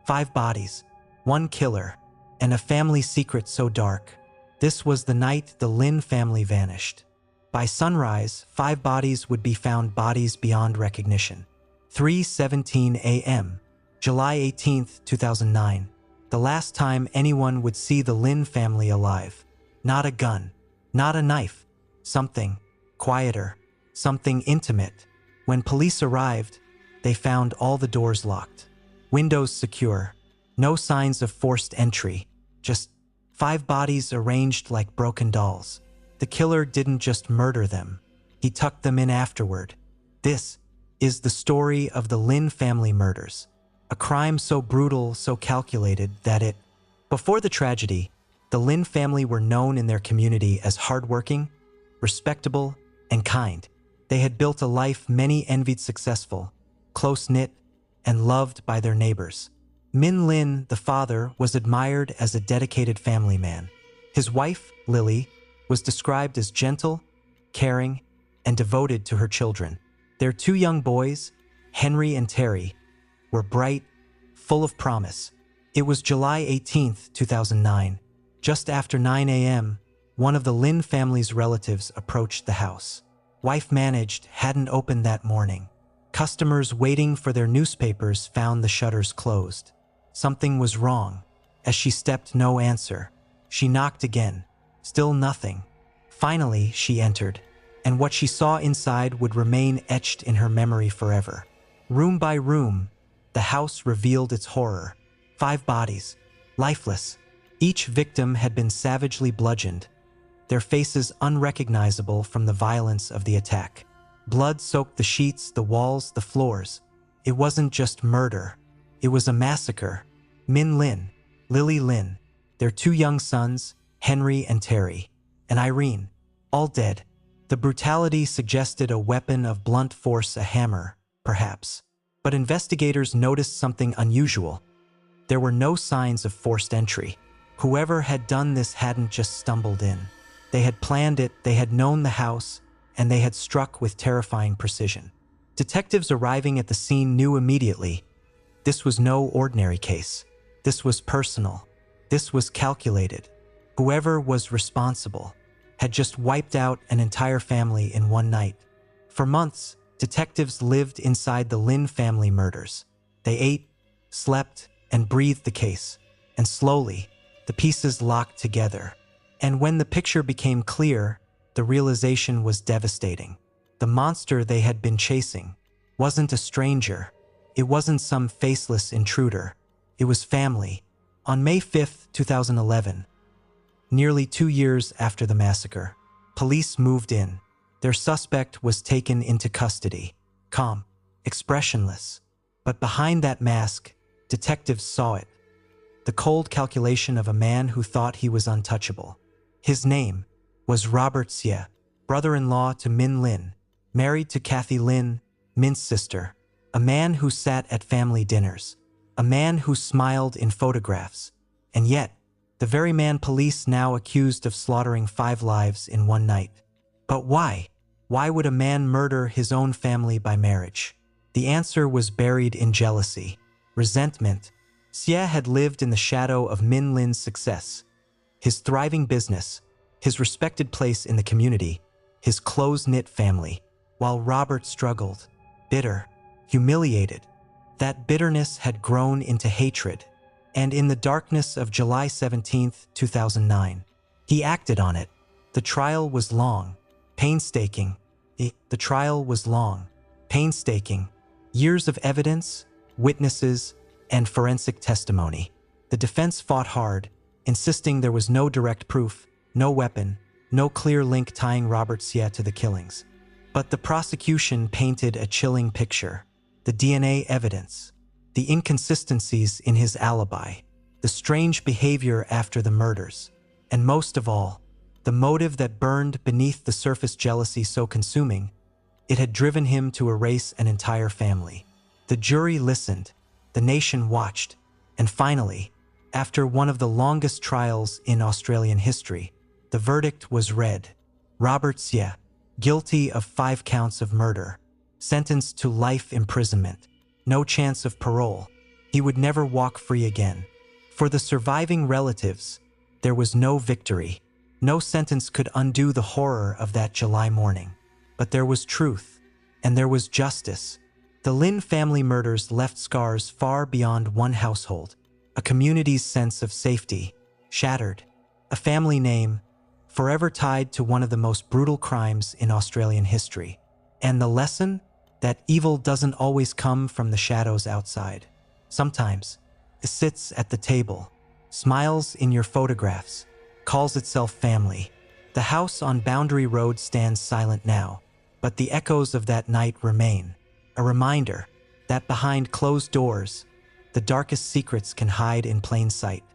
5 bodies, 1 killer, and a family secret so dark. This was the night the Lin family vanished. By sunrise, 5 bodies would be found, bodies beyond recognition. 3:17 a.m., July 18, 2009. The last time anyone would see the Lin family alive. Not a gun, not a knife, something quieter, something intimate. When police arrived, they found all the doors locked, windows secure, no signs of forced entry, just 5 bodies arranged like broken dolls. The killer didn't just murder them, he tucked them in afterward. This is the story of the Lin family murders, a crime so brutal, so calculated that it... Before the tragedy, the Lin family were known in their community as hardworking, respectable, and kind. They had built a life many envied, successful, close-knit, and loved by their neighbors. Min Lin, the father, was admired as a dedicated family man. His wife, Lily, was described as gentle, caring, and devoted to her children. Their 2 young boys, Henry and Terry, were bright, full of promise. It was July 18, 2009. Just after 9 a.m., one of the Lin family's relatives approached the house. Wife managed hadn't opened that morning. Customers waiting for their newspapers found the shutters closed. Something was wrong. As she stepped, no answer. She knocked again. Still nothing. Finally, she entered, and what she saw inside would remain etched in her memory forever. Room by room, the house revealed its horror. 5 bodies, lifeless. Each victim had been savagely bludgeoned, their faces unrecognizable from the violence of the attack. Blood soaked the sheets, the walls, the floors. It wasn't just murder. It was a massacre. Min Lin, Lily Lin, their 2 young sons, Henry and Terry, and Irene, all dead. The brutality suggested a weapon of blunt force, a hammer, perhaps. But investigators noticed something unusual. There were no signs of forced entry. Whoever had done this hadn't just stumbled in. They had planned it, they had known the house, and they had struck with terrifying precision. Detectives arriving at the scene knew immediately. This was no ordinary case. This was personal. This was calculated. Whoever was responsible had just wiped out an entire family in one night. For months, detectives lived inside the Lin family murders. They ate, slept, and breathed the case. And slowly, the pieces locked together. And when the picture became clear, the realization was devastating. The monster they had been chasing wasn't a stranger. It wasn't some faceless intruder. It was family. On May 5, 2011, nearly 2 years after the massacre, police moved in. Their suspect was taken into custody, calm, expressionless. But behind that mask, detectives saw it. The cold calculation of a man who thought he was untouchable. His name was Robert Xie, brother-in-law to Min Lin, married to Kathy Lin, Min's sister, a man who sat at family dinners, a man who smiled in photographs, and yet, the very man police now accused of slaughtering 5 lives in one night. But why? Why would a man murder his own family by marriage? The answer was buried in jealousy, resentment. Xie had lived in the shadow of Min Lin's success, his thriving business, his respected place in the community, his close-knit family, while Robert struggled, bitter, humiliated. That bitterness had grown into hatred, and in the darkness of July 17, 2009, he acted on it. The trial was long, painstaking. The trial was long, painstaking. Years of evidence, witnesses, and forensic testimony. The defense fought hard, insisting there was no direct proof, no weapon, no clear link tying Robert Xie to the killings. But the prosecution painted a chilling picture. The DNA evidence, the inconsistencies in his alibi, the strange behavior after the murders, and most of all, the motive that burned beneath the surface, jealousy so consuming, it had driven him to erase an entire family. The jury listened, the nation watched, and finally, after one of the longest trials in Australian history, the verdict was read. Robert Xie, guilty of 5 counts of murder, sentenced to life imprisonment, no chance of parole. He would never walk free again. For the surviving relatives, there was no victory. No sentence could undo the horror of that July morning. But there was truth, and there was justice. The Lin family murders left scars far beyond one household, a community's sense of safety shattered, a family name forever tied to one of the most brutal crimes in Australian history. And the lesson? That evil doesn't always come from the shadows outside. Sometimes it sits at the table, smiles in your photographs, calls itself family. The house on Boundary Road stands silent now, but the echoes of that night remain, a reminder that behind closed doors, the darkest secrets can hide in plain sight.